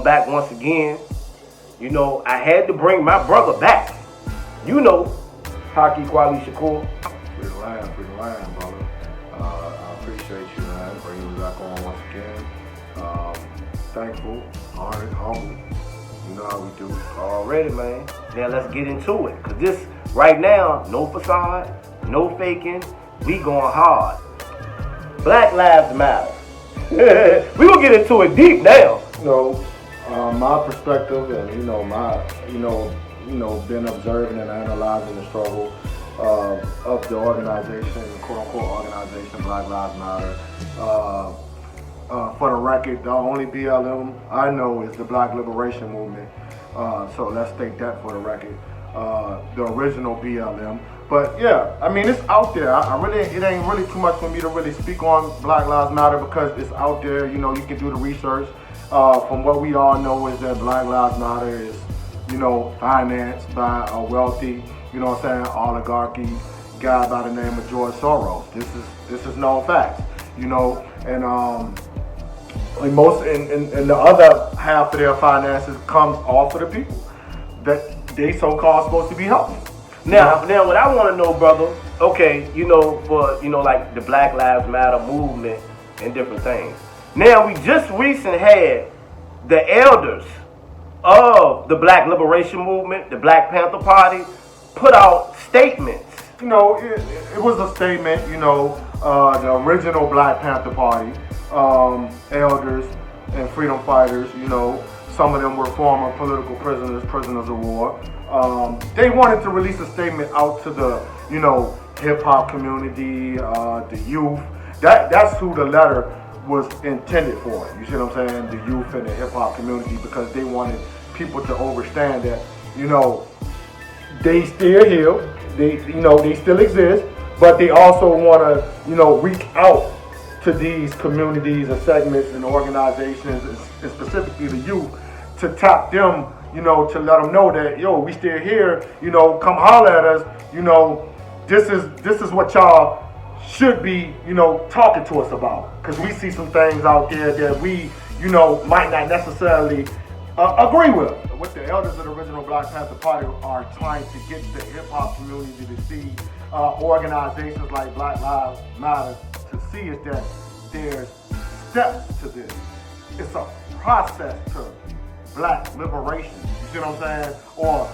Back once again. You know, I had to bring my brother back. You know, Haki Kweli Shakur. Free the line, brother. I appreciate you, man, bringing me back on once again. Thankful, honored, humble. You know how we do. Already, man. Now let's get into it. Because this, right now, no facade, no faking. We going hard. Black Lives Matter. We gonna get into it deep now. My perspective, and been observing and analyzing the struggle of the organization, quote unquote organization, Black Lives Matter. For the record, the only BLM I know is the Black Liberation Movement. So let's state that for the record. The original BLM. But yeah, I mean, it's out there. It ain't really too much for me to really speak on Black Lives Matter because it's out there. You know, you can do the research. From what we all know is that Black Lives Matter is, financed by a wealthy, oligarchy guy by the name of George Soros. This is known facts, and most and the other half of their finances comes off of the people that they so-called supposed to be helping. Now, what I want to know, brother, okay, for, like the Black Lives Matter movement and different things. Now, we just recently had the elders of the Black Liberation Movement, the Black Panther Party, put out statements. It was a statement, the original Black Panther Party, elders and freedom fighters, some of them were former political prisoners of war. They wanted to release a statement out to the, hip-hop community, the youth. That's who the letter was intended for. You see what I'm saying? The youth and the hip-hop community, because they wanted people to understand that, they still here, they still exist, but they also want to, reach out to these communities and segments and organizations, and specifically the youth, to tap them, to let them know that, we still here, come holler at us, this is what y'all should be, talking to us about. Because we see some things out there that we, might not necessarily agree with. What the elders of the original Black Panther Party are trying to get the hip-hop community to see, organizations like Black Lives Matter to see, is that there's steps to this. It's a process to Black liberation. You see what I'm saying? Or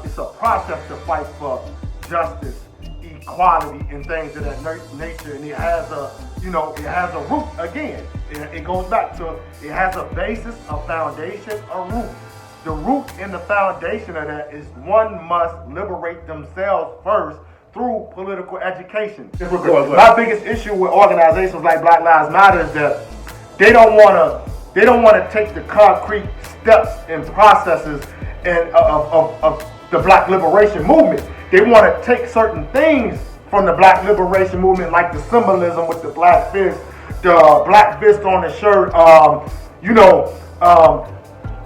it's a process to fight for justice, equality, and things of that nature. And it has a root again. It goes back to, it has a basis, a foundation, a root. The root and the foundation of that is one must liberate themselves first through political education. My biggest issue with organizations like Black Lives Matter is that they don't want to take the concrete steps and processes of the Black Liberation Movement. They want to take certain things from the Black Liberation Movement, like the symbolism with the black fist on the shirt,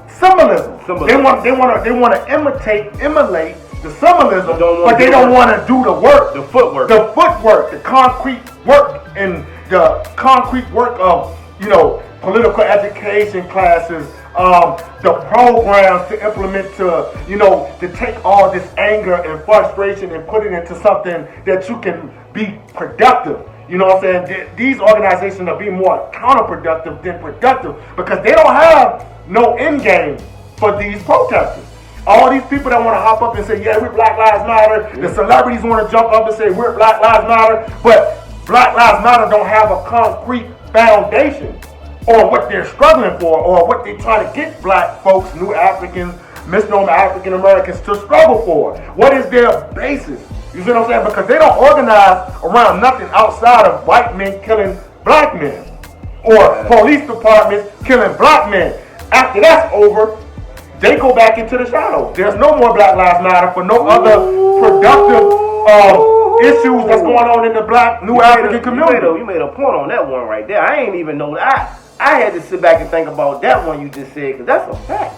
symbolism. They want to emulate the symbolism, but they don't want to do the work, the footwork, the concrete work, and the concrete work of political education classes, the programs to implement to take all this anger and frustration and put it into something that you can be productive. You know what I'm saying? These organizations are being more counterproductive than productive because they don't have no end game for these protesters. All these people that want to hop up and say, yeah, we're Black Lives Matter. The celebrities want to jump up and say, we're Black Lives Matter. But Black Lives Matter don't have a concrete foundation or what they're struggling for, or what they're trying to get black folks, new Africans, misnomer African Americans to struggle for. What is their basis? You see what I'm saying? Because they don't organize around nothing outside of white men killing black men, or police departments killing black men. After that's over, they go back into the shadows. There's no more Black Lives Matter for no other productive issues that's going on in the black new African community. You made a point on that one right there. I ain't even know that. I had to sit back and think about that one you just said, because that's a fact.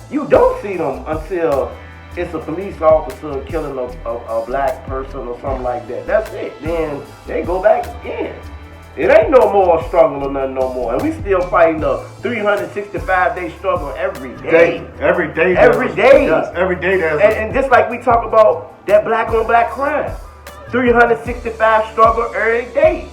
You don't see them until it's a police officer killing a black person or something like that. That's it. Then they go back in. It ain't no more struggle or nothing no more. And we still fighting the 365-day struggle every day. Every day. Every day. Yes, every day there's and just like we talk about that black on black crime. 365 struggle every day.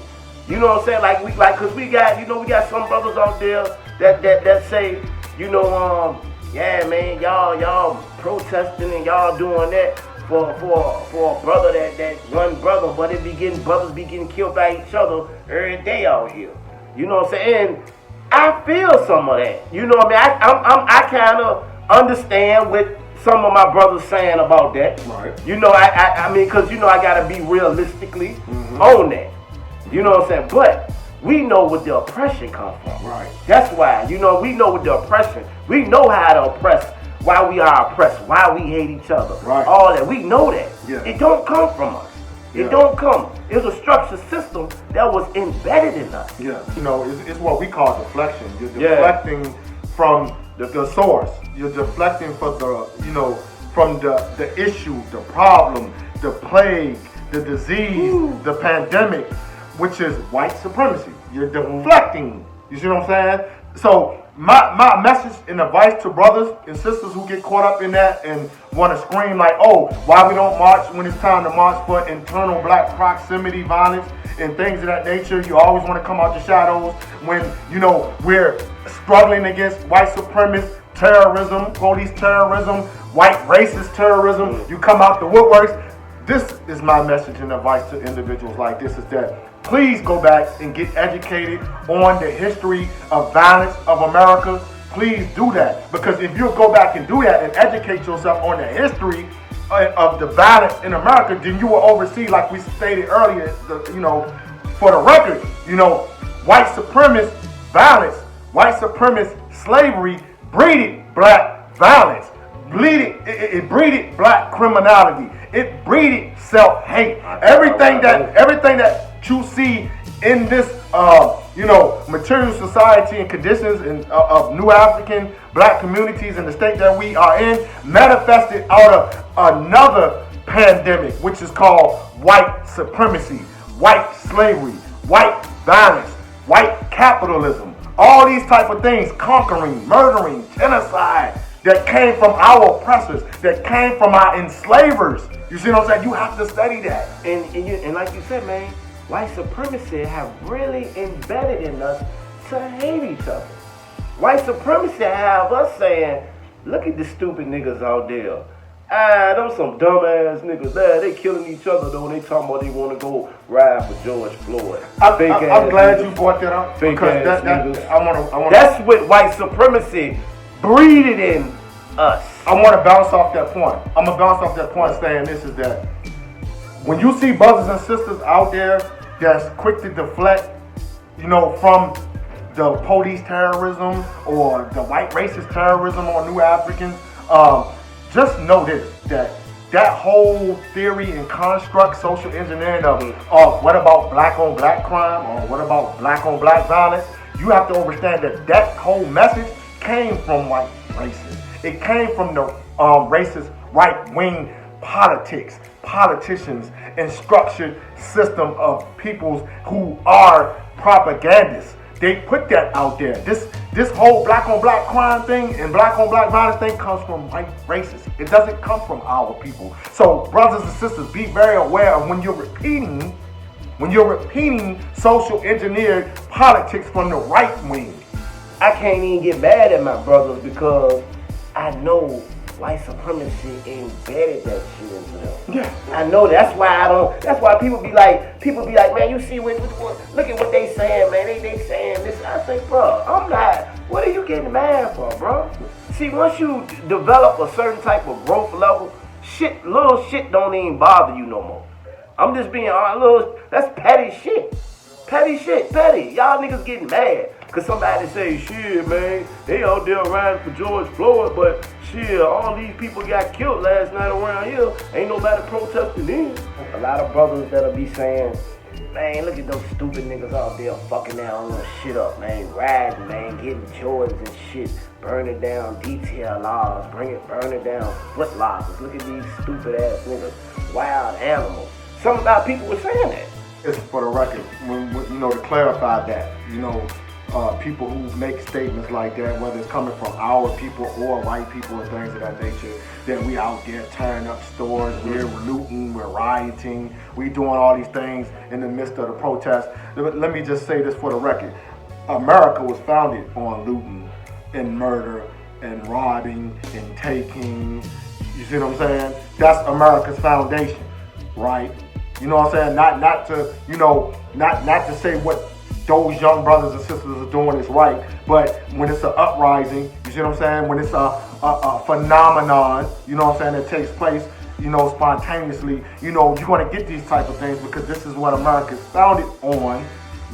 You know what I'm saying? Cause we got some brothers out there that say, yeah, man, y'all protesting and y'all doing that for a brother that one brother, but brothers be getting killed by each other every day out here. You know what I'm saying? And I feel some of that. You know what I mean? I kind of understand what some of my brothers saying about that. Right. I mean, because I gotta be realistically on that. You know what I'm saying? But we know where the oppression comes from. Right. That's why, we know with the oppression. We know how to oppress, why we are oppressed, why we hate each other. Right. All that. We know that. Yeah. It don't come from us. It don't come. It's a structured system that was embedded in us. Yeah. It's what we call deflection. You're deflecting from the source. You're deflecting from from the issue, the problem, the plague, the disease, the pandemic, which is white supremacy. You're deflecting. You see what I'm saying? So my message and advice to brothers and sisters who get caught up in that and want to scream like, oh, why we don't march when it's time to march for internal black proximity violence and things of that nature. You always want to come out the shadows when, we're struggling against white supremacist terrorism, police terrorism, white racist terrorism. You come out the woodworks. This is my message and advice to individuals like this, is that please go back and get educated on the history of violence of America. Please do that. Because if you go back and do that and educate yourself on the history of the violence in America, then you will oversee, like we stated earlier, for the record, white supremacist violence, white supremacist slavery breeded black violence. It breeded black criminality. It breeded self-hate. Everything that you see in this, material society and conditions of New African black communities in the state that we are in, manifested out of another pandemic, which is called white supremacy, white slavery, white violence, white capitalism. All these type of things, conquering, murdering, genocide, that came from our oppressors, that came from our enslavers. You see what I'm saying? You have to study that. And like you said, man, white supremacy have really embedded in us to hate each other. White supremacy have us saying, look at the stupid niggas out there. Those some dumbass niggas there. They killing each other though. They talking about they want to go ride for George Floyd. I'm glad you brought that up. Fake ass niggas. I want. That's what white supremacy breeded in us. I want to bounce off that point. I'm gonna bounce off that point saying this, is that when you see brothers and sisters out there that's quick to deflect, from the police terrorism or the white racist terrorism on New Africans, just know this, that whole theory and construct, social engineering of what about black on black crime or what about black on black violence, you have to understand that whole message came from white racists. It came from the racist right-wing politicians, and structured system of peoples who are propagandists. They put that out there. This whole black on black crime thing and black on black violence thing comes from white racists. It doesn't come from our people. So brothers and sisters, be very aware of when you're repeating social engineered politics from the right wing. I can't even get mad at my brothers because I know white supremacy embedded that shit into them. Yeah. I know that's why people be like, man, you see look at what they saying, man. They saying this. I say, bro, I'm not. What are you getting mad for, bro? See, once you develop a certain type of growth level, little shit don't even bother you no more. I'm just being that's petty shit. Petty. Y'all niggas getting mad. Cause somebody say, shit, man, they out there riding for George Floyd, but shit, all these people got killed last night around here. Ain't nobody protesting them. A lot of brothers that'll be saying, man, look at those stupid niggas out there fucking their own shit up, man. Riding, man, getting Jordans and shit, burning down detail laws, burning down foot lockers. Look at these stupid ass niggas, wild animals. Some of our people were saying that. it's for the record, when to clarify that, people who make statements like that, whether it's coming from our people or white people and things of that nature, that we out there tearing up stores, we're looting, we're rioting, we doing all these things in the midst of the protest. Let me just say this for the record. America was founded on looting and murder and robbing and taking. You see what I'm saying? That's America's foundation, right? You know what I'm saying? Not to say what those young brothers and sisters are doing is right, but when it's an uprising, you see what I'm saying? When it's a phenomenon, you know what I'm saying, that takes place, spontaneously, you're going to get these type of things because this is what America's founded on: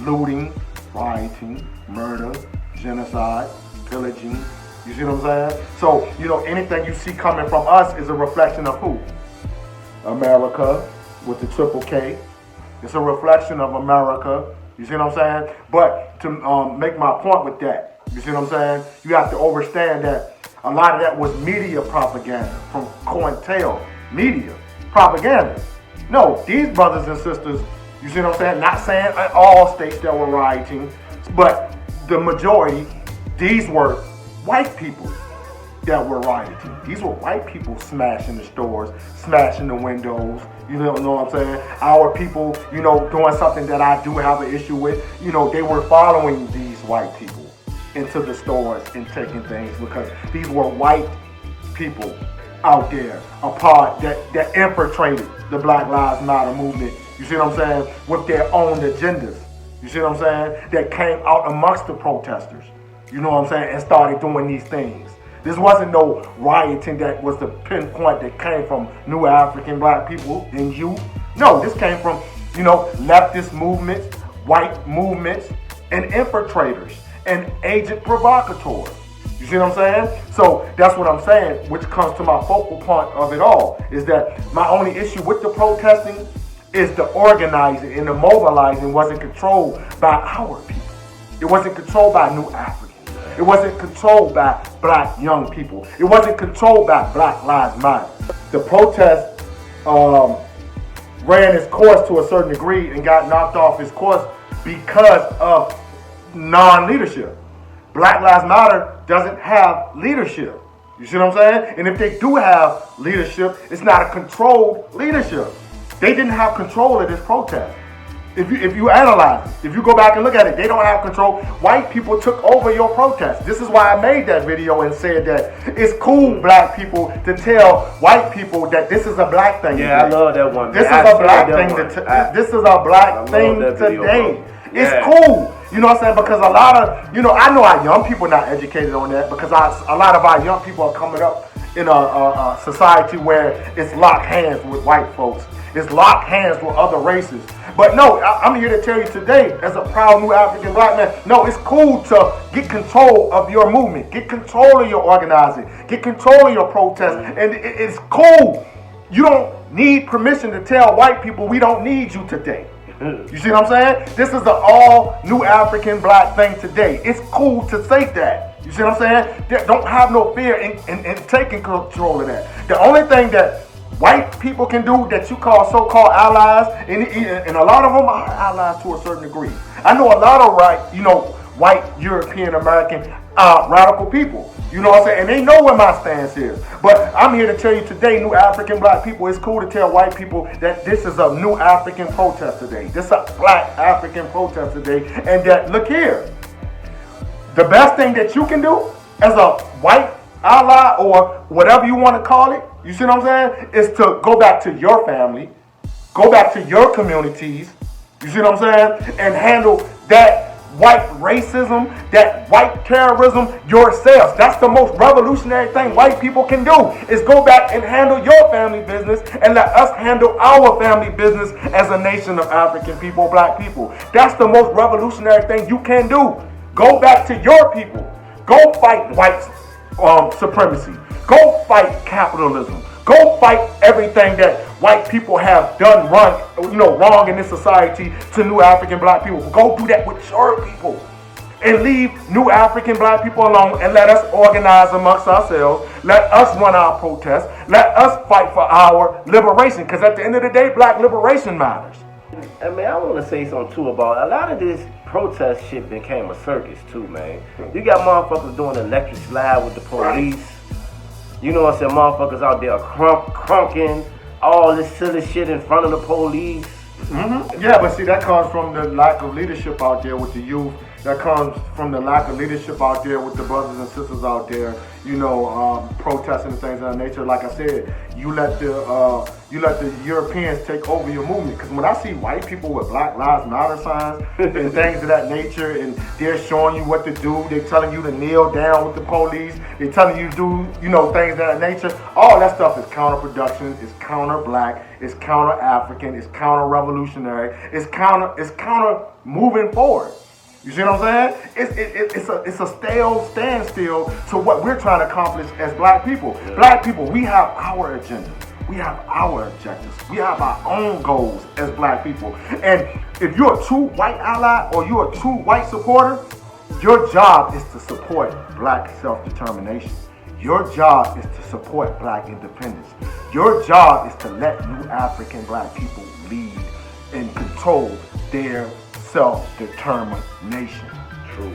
looting, rioting, murder, genocide, pillaging. You see what I'm saying? So, anything you see coming from us is a reflection of who? America with the triple K. It's a reflection of America. You see what I'm saying? But to make my point with that, you see what I'm saying? You have to understand that a lot of that was media propaganda from COINTEL. Media propaganda. No, these brothers and sisters, you see what I'm saying? Not saying all states that were rioting, but the majority, these were white people that were rioting. These were white people smashing the stores, smashing the windows. You know what I'm saying? Our people, doing something that I do have an issue with. They were following these white people into the stores and taking things because these were white people out there, a part that infiltrated the Black Lives Matter movement. You see what I'm saying? With their own agendas. You see what I'm saying? That came out amongst the protesters. You know what I'm saying? And started doing these things. This wasn't no rioting that was the pinpoint that came from new African black people and you. No, this came from, leftist movements, white movements, and infiltrators and agent provocateurs. You see what I'm saying? So that's what I'm saying, which comes to my focal point of it all, is that my only issue with the protesting is the organizing and the mobilizing wasn't controlled by our people. It wasn't controlled by new Africans. It wasn't controlled by black young people. It wasn't controlled by Black Lives Matter. The protest ran its course to a certain degree and got knocked off its course because of non-leadership. Black Lives Matter doesn't have leadership. You see what I'm saying? And if they do have leadership, it's not a controlled leadership. They didn't have control of this protest. If you analyze it, if you go back and look at it, they don't have control. White people took over your protest. This is why I made that video and said that it's cool, black people, to tell white people that this is a black thing. Yeah, I love that one. This is a black thing. This is a black thing today. It's cool. You know what I'm saying? Because a lot of, I know our young people are not educated on that because a lot of our young people are coming up in a society where it's locked hands with white folks. It's locked hands with other races. But no, I'm here to tell you today, as a proud new African black man, no, it's cool to get control of your movement, get control of your organizing, get control of your protest, and it's cool. You don't need permission to tell white people we don't need you today. You see what I'm saying? This is an all new African black thing today. It's cool to say that. You see what I'm saying? Don't have no fear in taking control of that. The only thing that white people can do that you call so-called allies, and a lot of them are allies to a certain degree. I know a lot of white European American radical people. You know what I'm saying? And they know where my stance is. But I'm here to tell you today, new African black people, it's cool to tell white people that this is a new African protest today. This is a black African protest today. And that, look here, the best thing that you can do as a white ally or whatever you want to call it, you see what I'm saying, is to go back to your family, go back to your communities, you see what I'm saying, and handle that white racism, that white terrorism yourselves. That's the most revolutionary thing white people can do, is go back and handle your family business and let us handle our family business as a nation of African people, black people. That's the most revolutionary thing you can do. Go back to your people. Go fight white supremacy. Go fight capitalism. Go fight everything that white people have done wrong in this society to new African black people. Go do that with your people. And leave new African black people alone and let us organize amongst ourselves. Let us run our protests. Let us fight for our liberation. Because at the end of the day, black liberation matters. And man, I want to say something too about a lot of this protest shit became a circus too, man. You got motherfuckers doing electric slide with the police. You know what I'm saying? Motherfuckers out there crunking all this silly shit in front of the police. Mm-hmm. Yeah, but see, that comes from the lack of leadership out there with the youth. That comes from the lack of leadership out there with the brothers and sisters out there, protesting and things of that nature. Like I said, you let the Europeans take over your movement. Because when I see white people with Black Lives Matter signs and things of that nature, and they're showing you what to do, they're telling you to kneel down with the police, they're telling you to do, things of that nature. All that stuff is counterproduction, it's counter-black, it's counter-African, it's counter-revolutionary, it's counter moving forward. You see what I'm saying? It's a standstill to what we're trying to accomplish as black people. Yeah. Black people, we have our agenda. We have our objectives. We have our own goals as black people. And if you're a true white ally or you're a true white supporter, your job is to support black self-determination. Your job is to support black independence. Your job is to let new African black people lead and control their self-determination. True.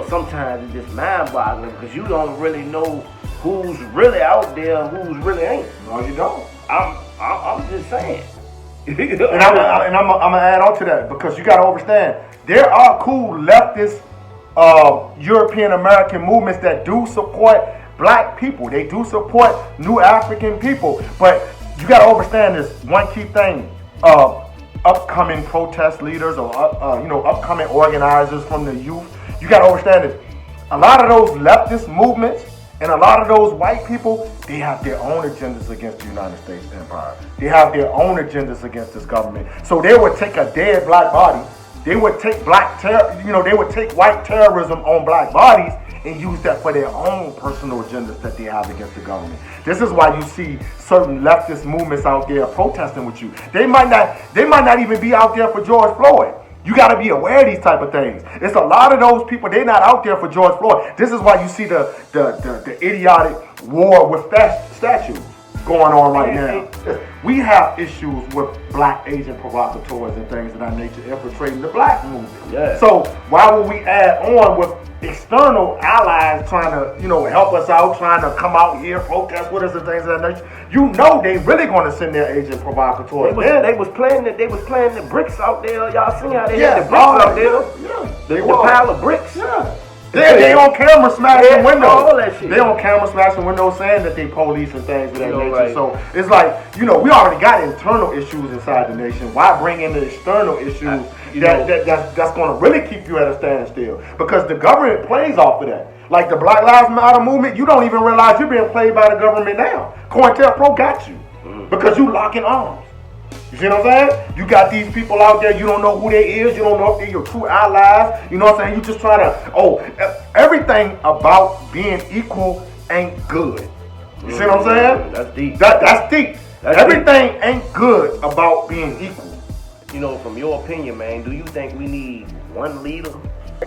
Sometimes it's just mind-boggling because you don't really know who's really out there and who's really ain't. No, you don't. I'm just saying. and I'm gonna add on to that because you gotta understand there are cool leftist European American movements that do support black people. They do support new African people, but you gotta understand this one key thing. Upcoming protest leaders or upcoming organizers from the youth, you got to understand this. A lot of those leftist movements and a lot of those white people, they have their own agendas against the United States empire. They have their own agendas against this government. So they would take a dead black body, they would take they would take white terrorism on black bodies and use that for their own personal agendas that they have against the government. This is why you see certain leftist movements out there protesting with you. They might not even be out there for George Floyd. You got to be aware of these type of things. It's a lot of those people, they're not out there for George Floyd. This is why you see the idiotic war with statues going on right now. We have issues with black agent provocateurs and things of that nature infiltrating the black movement. Yeah. So why would we add on with external allies trying to, help us out, trying to come out here, protest with us and things of that nature? They really going to send their agent provocateurs. They was playing the bricks out there. Y'all seen how they had the bricks out there? Yeah. The pile of bricks. Yeah. They on camera smashing windows. All that shit. They on camera smashing windows saying that they police and things of that nature. Right. So it's like, we already got internal issues inside the nation. Why bring in the external issues that's going to really keep you at a standstill? Because the government plays off of that. Like the Black Lives Matter movement, you don't even realize you're being played by the government now. COINTELPRO got you because you locking arms. You see what I'm saying? You got these people out there, you don't know who they is, you don't know if they're your true allies, you know what I'm saying? You just trying to, everything about being equal ain't good. You see what I'm saying? That's deep. That's deep. Everything ain't good about being equal. From your opinion, man, do you think we need one leader?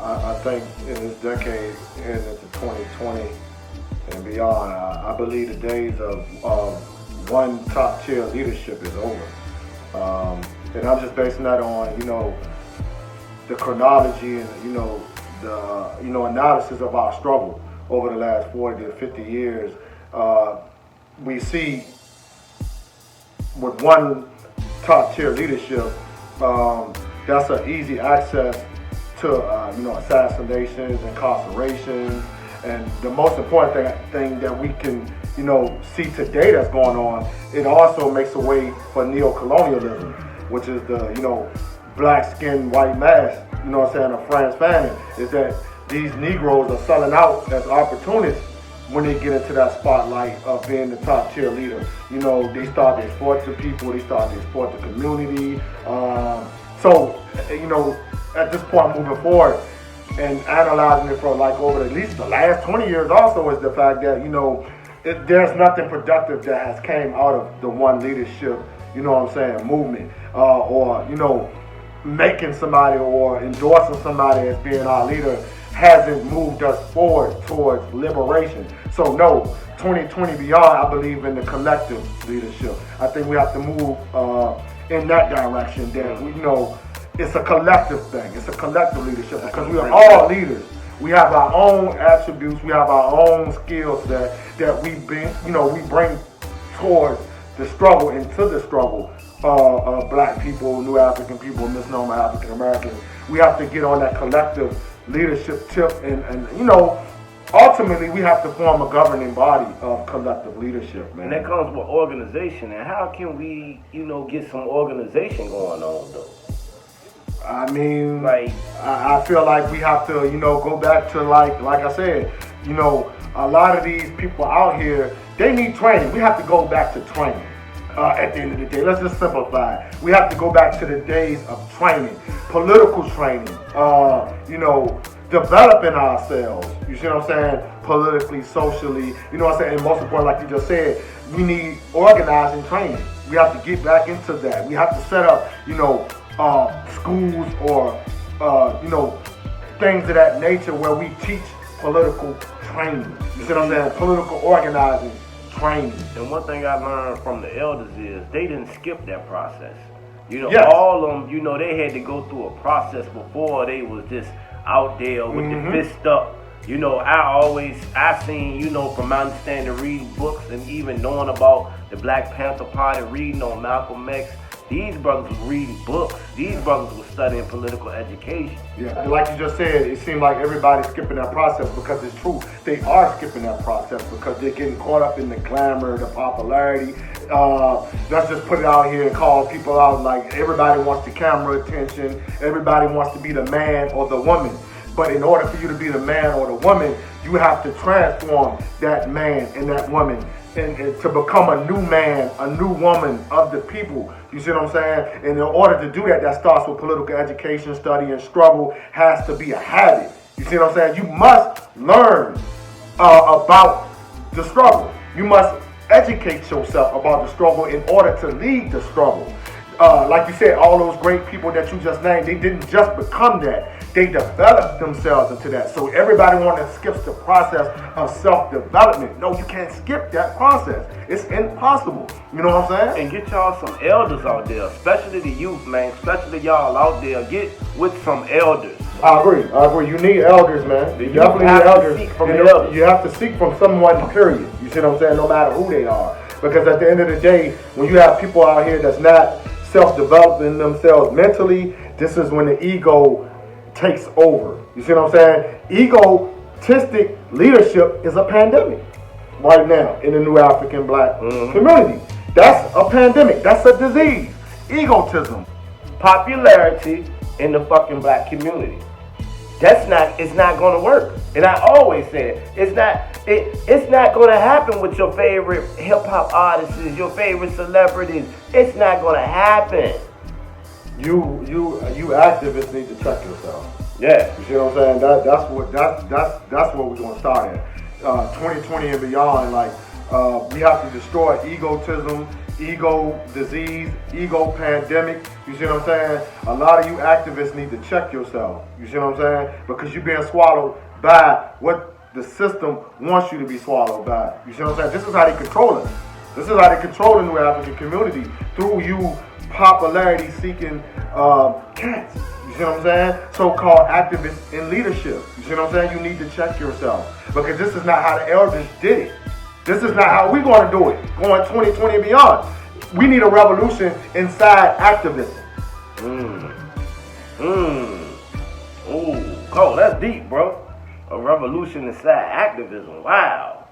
I think in this decade, and into 2020 and beyond, I believe the days of one top tier leadership is over. And I'm just basing that on, the chronology and, the, analysis of our struggle over the last 40 to 50 years. We see with one top tier leadership, that's an easy access to, assassinations, incarcerations, and the most important thing that we can, see today that's going on, it also makes a way for neo-colonialism, which is the, black skin, white mask, of Frantz Fanon, is that these Negroes are selling out as opportunists when they get into that spotlight of being the top tier leader. They start to exploit the people, they start to exploit the community. So, at this point moving forward and analyzing it for over at least the last 20 years also is the fact that, there's nothing productive that has came out of the one leadership, movement, or, making somebody or endorsing somebody as being our leader hasn't moved us forward towards liberation. So no, 2020 beyond, I believe in the collective leadership. I think we have to move in that direction. That it's a collective thing. It's a collective leadership because we are all leaders. We have our own attributes. We have our own skills that we bring towards the struggle, into the struggle of black people, new African people, misnomer African Americans. We have to get on that collective leadership tip, and ultimately we have to form a governing body of collective leadership, man. And that comes with organization. And how can we, get some organization going on, though? I mean, I feel like we have to, go back to like I said, a lot of these people out here, they need training. We have to go back to training. At the end of the day, let's just simplify it. We have to go back to the days of training, political training, developing ourselves. You see what I'm saying? Politically, socially, you know what I'm saying? And most important, like you just said, we need organizing training. We have to get back into that. We have to set up, schools or, things of that nature where we teach political training. You see what I'm saying? Political organizing training. And one thing I learned from the elders is they didn't skip that process. Yes. All of them, they had to go through a process before they was just out there with the fist up. I seen, from my understanding, reading books and even knowing about the Black Panther Party, reading on Malcolm X. These brothers were reading books. These brothers were studying political education. Yeah, like you just said, it seems like everybody's skipping that process because it's true. They are skipping that process because they're getting caught up in the glamour, the popularity. Let's just put it out here and call people out like everybody wants the camera attention. Everybody wants to be the man or the woman. But in order for you to be the man or the woman, you have to transform that man and that woman and to become a new man, a new woman of the people. You see what I'm saying? And in order to do that, that starts with political education, study, and struggle has to be a habit. You see what I'm saying? You must learn about the struggle. You must educate yourself about the struggle in order to lead the struggle. Like you said, all those great people that you just named, they didn't just become that. They developed themselves into that. So everybody wants to skip the process of self-development. No, you can't skip that process. It's impossible. You know what I'm saying? And get y'all some elders out there, especially the youth, man. Especially y'all out there. Get with some elders. I agree. You need elders, man. You definitely need elders. You have to seek from someone, period. You see what I'm saying? No matter who they are. Because at the end of the day, when you have people out here that's not self-developing themselves mentally, this is when the ego takes over. You see what I'm saying? Egotistic leadership is a pandemic right now in the new African black community. That's a pandemic. That's a disease. Egotism. Popularity in the fucking black community. It's not gonna work. And I always said it's not gonna happen with your favorite hip hop artists, your favorite celebrities. It's not gonna happen. You activists need to check yourself. Yeah. You see what I'm saying? That's what we're gonna start at. 2020 and beyond, we have to destroy egotism, ego disease, ego pandemic. You see what I'm saying? A lot of you activists need to check yourself. You see what I'm saying? Because you're being swallowed by what the system wants you to be swallowed by. You see what I'm saying? This is how they control us. This is how they control the new African community through you popularity seeking cats. You see what I'm saying? So-called activists in leadership. You see what I'm saying? You need to check yourself. Because this is not how the elders did it. This is not how we're going to do it. Going 2020 and beyond. We need a revolution inside activism. Ooh, Cole, that's deep, bro. A revolution inside activism. Wow.